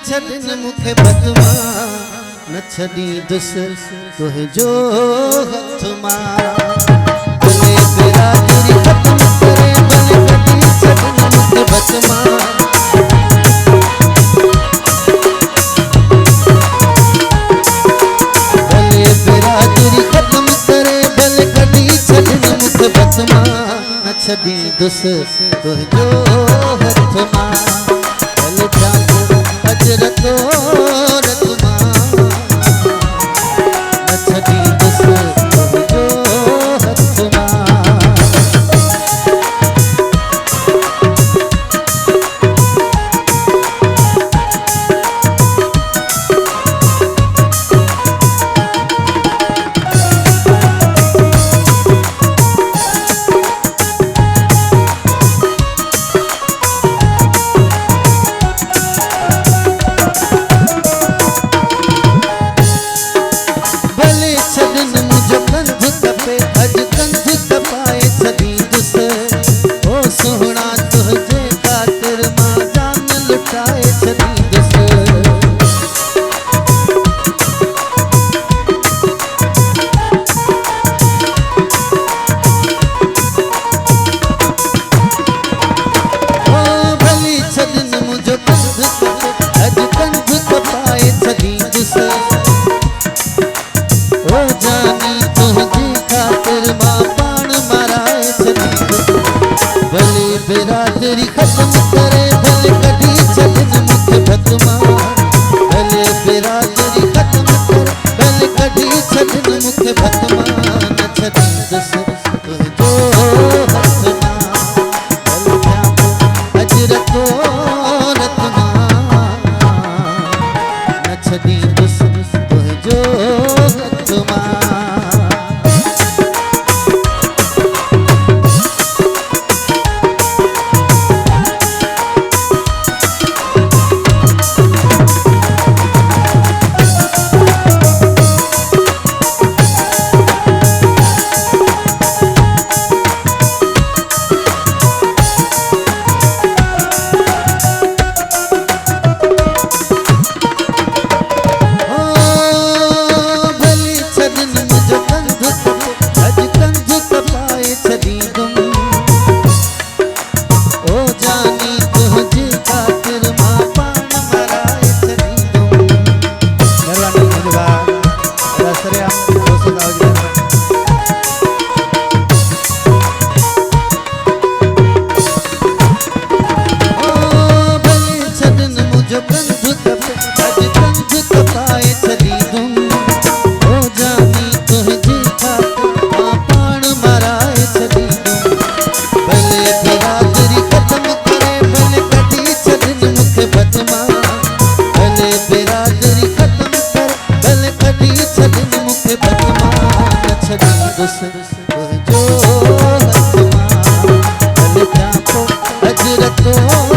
छॾनि मूंखे बदमा न छॾी दुस तुंहिंजो जो हथ मां भले बिरादरी ख़त्म करे भले कढी छॾनि मूंखे बदमा भले बिरादरी ख़त्म करे भले कढी छॾनि मूंखे बदमा न छॾी दुस तुंहिंजो हथ मां भले जाॻो अजरतो रतमा न छॾी दुस तुंहिंजो हथ मां बिरादरी ख़त्म करे भले कढी छॾनि मूंखे बदमा भले बिरादरी ख़त्म करे भले कढी छॾनि मूंखे बदमा न छॾी दुस तुंहिंजो हथ मां भले जाॻो अजरतो रतमा न छॾी दुस तुंहिंजो हथ मां तुंहिंजो हथ मां भले जाॻो अजरतो